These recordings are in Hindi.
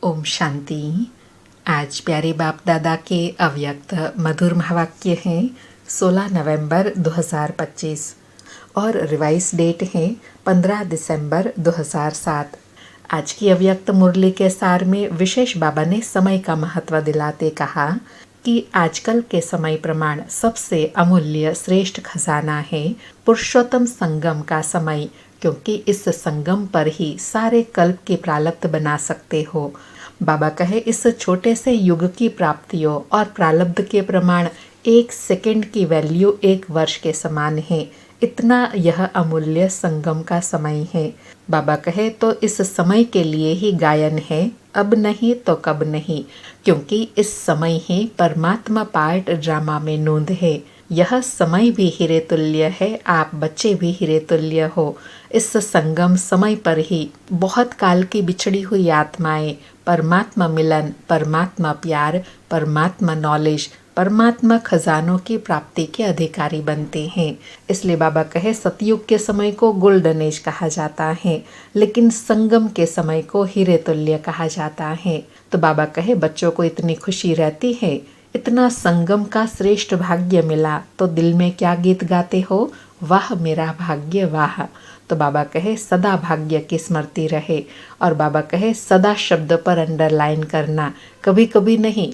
ओम शांति। आज प्यारे बाप दादा के अव्यक्त मधुर महावाक्य हैं 16 नवंबर 2025 और रिवाइज डेट है 15 दिसंबर 2007। आज की अव्यक्त मुरली के सार में विशेष बाबा ने समय का महत्व दिलाते कहा कि आजकल के समय प्रमाण सबसे अमूल्य श्रेष्ठ खजाना है पुरुषोत्तम संगम का समय, क्योंकि इस संगम पर ही सारे कल्प के प्रारब्ध बना सकते हो। बाबा कहे इस छोटे से युग की प्राप्तियों और प्रारब्ध के प्रमाण 1 सेकंड की वैल्यू 1 वर्ष के समान है। इतना यह अमूल्य संगम का समय है। बाबा कहे तो इस समय के लिए ही गायन है, अब नहीं तो कब नहीं, क्योंकि इस समय ही परमात्मा पार्ट ड्रामा में नोंद है। यह समय भी हीरे तुल्य है, आप बच्चे भी हीरे तुल्य हो। इस संगम समय पर ही बहुत काल की बिछड़ी हुई आत्माएं परमात्मा मिलन, परमात्मा प्यार, परमात्मा नॉलेज, परमात्मा खजानों की प्राप्ति के अधिकारी बनते हैं। इसलिए बाबा कहे सतयुग के समय को गोल्डन एज कहा जाता है, लेकिन संगम के समय को हीरे तुल्य कहा जाता है। तो बाबा कहे बच्चों को इतनी खुशी रहती है, इतना संगम का श्रेष्ठ भाग्य मिला, तो दिल में क्या गीत गाते हो, वाह मेरा भाग्य वाह। तो बाबा कहे सदा भाग्य की स्मृति रहे। और बाबा कहे सदा शब्द पर अंडरलाइन करना, कभी कभी नहीं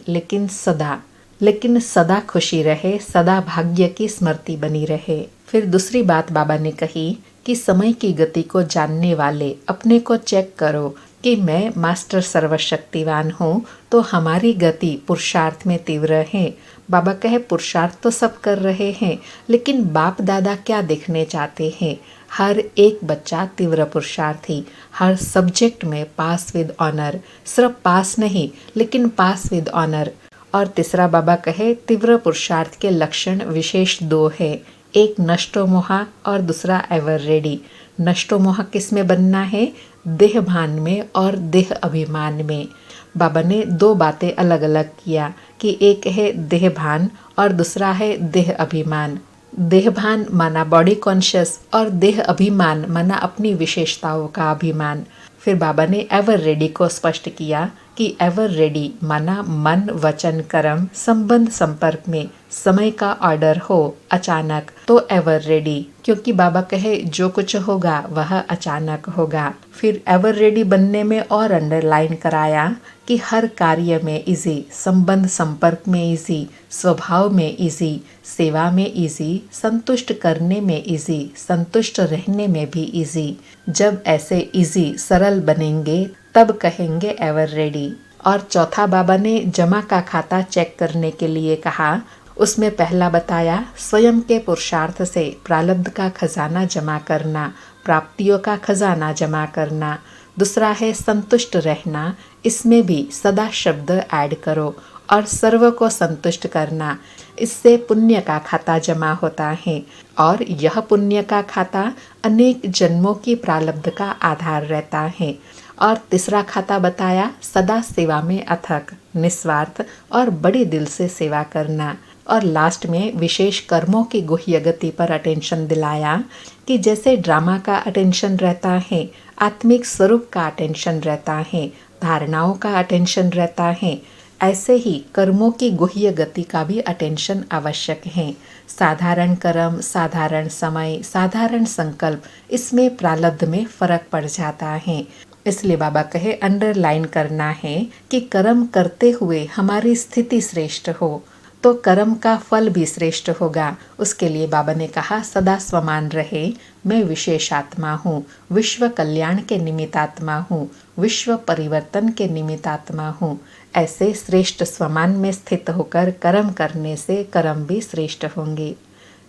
लेकिन सदा खुशी रहे, सदा भाग्य की स्मृति बनी रहे। फिर दूसरी बात बाबा ने कही कि समय की गति को जानने वाले अपने को चेक करो कि मैं मास्टर सर्वशक्तिवान हूँ, तो हमारी गति पुरुषार्थ में तीव्र है। बाबा कहे पुरुषार्थ तो सब कर रहे हैं, लेकिन बाप दादा क्या देखने चाहते हैं? हर एक बच्चा तीव्र पुरुषार्थी, हर सब्जेक्ट में पास विद ऑनर, सिर्फ पास नहीं लेकिन पास विद ऑनर। और तीसरा बाबा कहे तीव्र पुरुषार्थ के लक्षण विशेष 2 है, एक नष्टोमोहा और दूसरा एवर रेडी। नष्टोमोहा किस में बनना है? देह भान में और देह अभिमान में। बाबा ने 2 बातें अलग अलग किया कि एक है देह भान और दूसरा है देह अभिमान। देह भान माना बॉडी कॉन्शियस और देह अभिमान माना अपनी विशेषताओं का अभिमान। फिर बाबा ने एवर रेडी को स्पष्ट किया कि एवर रेडी माना मन वचन कर्म संबंध संपर्क में समय का ऑर्डर हो अचानक तो एवर रेडी, क्योंकि बाबा कहे जो कुछ होगा वह अचानक होगा। फिर एवर रेडी बनने में और अंडरलाइन कराया कि हर कार्य में इजी, संबंध संपर्क में इजी, स्वभाव में इजी, सेवा में इजी, संतुष्ट करने में इजी, संतुष्ट रहने में भी इजी। जब ऐसे इजी सरल बनेंगे तब कहेंगे एवर रेडी। और चौथा बाबा ने जमा का खाता चेक करने के लिए कहा। उसमें पहला बताया स्वयं के पुरुषार्थ से प्रारब्ध का खजाना जमा करना, प्राप्तियों का खजाना जमा करना। दूसरा है संतुष्ट रहना, इसमें भी सदा शब्द ऐड करो और सर्व को संतुष्ट करना। इससे पुण्य का खाता जमा होता है और यह पुण्य का खाता अनेक जन्मों की प्रारब्ध का आधार रहता है। और तीसरा खाता बताया सदा सेवा में अथक, निस्वार्थ और बड़े दिल से सेवा करना। और लास्ट में विशेष कर्मों की गुह्य गति पर अटेंशन दिलाया कि जैसे ड्रामा का अटेंशन रहता है, आत्मिक स्वरूप का अटेंशन रहता है, धारणाओं का अटेंशन रहता है, ऐसे ही कर्मों की गुह्य गति का भी अटेंशन आवश्यक है। साधारण कर्म, साधारण समय, साधारण संकल्प, इसमें प्रारब्ध में फर्क पड़ जाता है। इसलिए बाबा कहे अंडरलाइन करना है कि कर्म करते हुए हमारी स्थिति श्रेष्ठ हो तो कर्म का फल भी श्रेष्ठ होगा। उसके लिए बाबा ने कहा सदा स्वमान रहे, मैं विशेष आत्मा हूँ, विश्व कल्याण के निमित्तात्मा हूँ, विश्व परिवर्तन के निमित्तात्मा हूँ। ऐसे श्रेष्ठ स्वमान में स्थित होकर कर्म करने से कर्म भी श्रेष्ठ होंगे।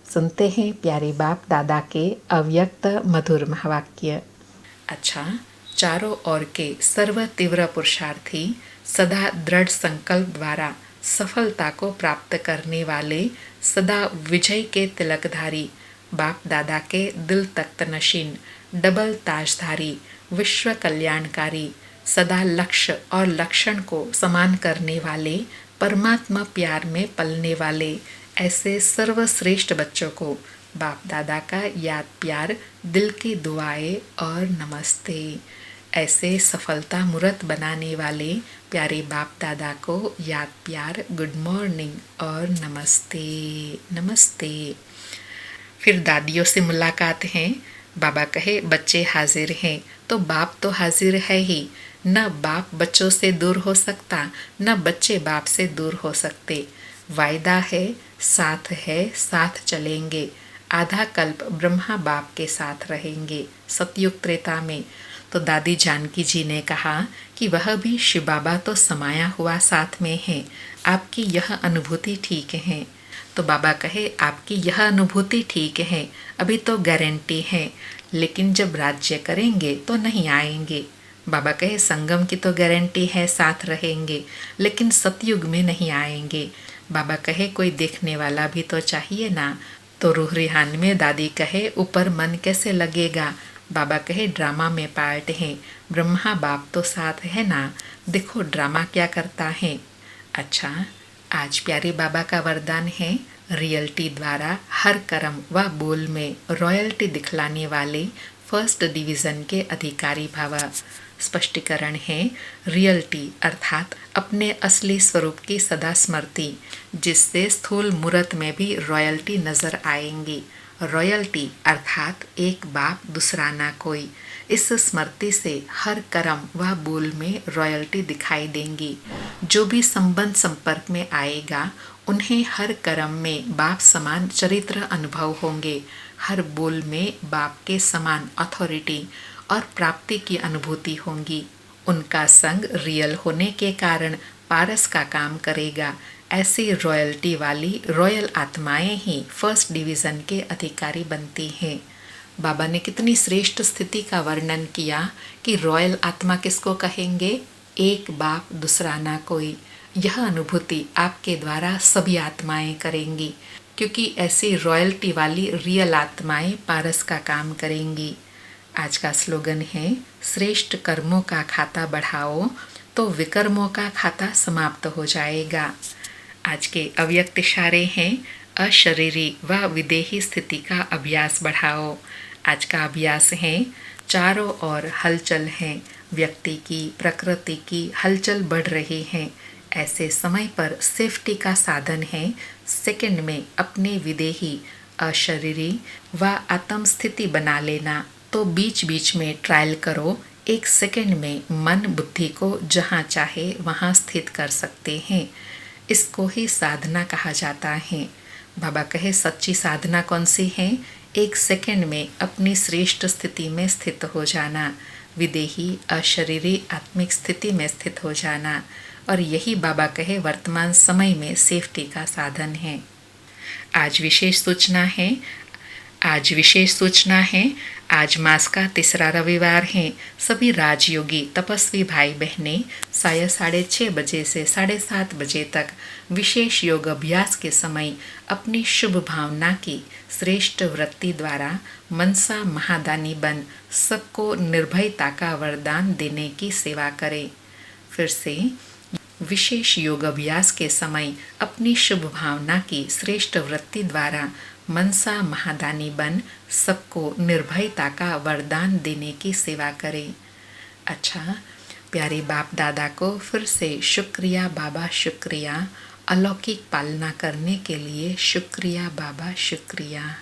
सुनते हैं प्यारे बाप दादा के अव्यक्त मधुर महावाक्य। अच्छा, चारों ओर के सर्व तीव्र पुरुषार्थी सदा दृढ़ संकल्प द्वारा सफलता को प्राप्त करने वाले सदा विजय के तिलकधारी बाप दादा के दिल तख्त नशीन डबल ताजधारी विश्व कल्याणकारी सदा लक्ष्य और लक्षण को समान करने वाले परमात्मा प्यार में पलने वाले ऐसे सर्वश्रेष्ठ बच्चों को बाप दादा का याद प्यार, दिल की दुआएं और नमस्ते। ऐसे सफलता मूर्त बनाने वाले प्यारे बाप दादा को याद प्यार गुड मॉर्निंग और नमस्ते नमस्ते। फिर दादियों से मुलाकात है। बाबा कहे बच्चे हाजिर हैं, तो बाप तो हाजिर है ही। न बाप बच्चों से दूर हो सकता, न बच्चे बाप से दूर हो सकते। वायदा है, साथ चलेंगे। आधा कल्प ब्रह्मा बाप के साथ रहेंगे सतयुग त्रेता में। तो दादी जानकी जी ने कहा कि वह भी शिव बाबा तो समाया हुआ साथ में है, आपकी यह अनुभूति ठीक है। तो बाबा कहे आपकी यह अनुभूति ठीक है, अभी तो गारंटी है, लेकिन जब राज्य करेंगे तो नहीं आएंगे। बाबा कहे संगम की तो गारंटी है, साथ रहेंगे, लेकिन सतयुग में नहीं आएंगे। बाबा कहे कोई देखने वाला भी तो चाहिए ना। तो रूह रिहान में दादी कहे ऊपर मन कैसे लगेगा। बाबा कहे ड्रामा में पार्ट है, ब्रह्मा बाप तो साथ है ना, देखो ड्रामा क्या करता है। अच्छा, आज प्यारे बाबा का वरदान है रियल्टी द्वारा हर कर्म व बोल में रॉयल्टी दिखलाने वाले फर्स्ट डिवीजन के अधिकारी भव। स्पष्टीकरण है रियल्टी अर्थात अपने असली स्वरूप की सदा स्मृति, जिससे स्थूल मूर्त में भी रॉयल्टी नजर आएंगी। रॉयल्टी अर्थात एक बाप दूसरा ना कोई। इस स्मृति से हर कर्म व बोल में रॉयल्टी दिखाई देंगी। जो भी संबंध संपर्क में आएगा उन्हें हर कर्म में बाप समान चरित्र अनुभव होंगे, हर बोल में बाप के समान अथॉरिटी और प्राप्ति की अनुभूति होंगी। उनका संग रियल होने के कारण पारस का काम करेगा। ऐसी रॉयल्टी वाली रॉयल आत्माएं ही फर्स्ट डिवीजन के अधिकारी बनती हैं। बाबा ने कितनी श्रेष्ठ स्थिति का वर्णन किया कि रॉयल आत्मा किसको कहेंगे, एक बाप दूसरा ना कोई। यह अनुभूति आपके द्वारा सभी आत्माएं करेंगी, क्योंकि ऐसी रॉयल्टी वाली रियल आत्माएं पारस का काम करेंगी। आज का स्लोगन है श्रेष्ठ कर्मों का खाता बढ़ाओ तो विकर्मों का खाता समाप्त हो जाएगा। आज के अव्यक्त इशारे हैं अशरीरी व विदेही स्थिति का अभ्यास बढ़ाओ। आज का अभ्यास है चारों ओर हलचल है, व्यक्ति की प्रकृति की हलचल बढ़ रही है। ऐसे समय पर सेफ्टी का साधन है सेकंड में अपने विदेही अशरीरी व आत्म स्थिति बना लेना। तो बीच बीच में ट्रायल करो, एक सेकंड में मन बुद्धि को जहाँ चाहे वहाँ स्थित कर सकते हैं। इसको ही साधना कहा जाता है। बाबा कहे सच्ची साधना कौन सी है, एक सेकंड में अपनी श्रेष्ठ स्थिति में स्थित हो जाना, विदेही अशरीरी आत्मिक स्थिति में स्थित हो जाना। और यही बाबा कहे वर्तमान समय में सेफ्टी का साधन है। आज विशेष सूचना है आज मास का तीसरा रविवार है। सभी राजयोगी तपस्वी भाई बहनें 6:30 बजे से 7:30 बजे तक विशेष योग अभ्यास के समय अपनी शुभ भावना की श्रेष्ठ वृत्ति द्वारा मनसा महादानी बन सबको निर्भयता का वरदान देने की सेवा करें। फिर से विशेष योग अभ्यास के समय अपनी शुभ भावना की श्रेष्ठ वृत्ति द्वारा मनसा महादानी बन सबको निर्भयता का वरदान देने की सेवा करें। अच्छा, प्यारे बाप दादा को फिर से शुक्रिया बाबा, शुक्रिया अलौकिक पालना करने के लिए शुक्रिया बाबा, शुक्रिया।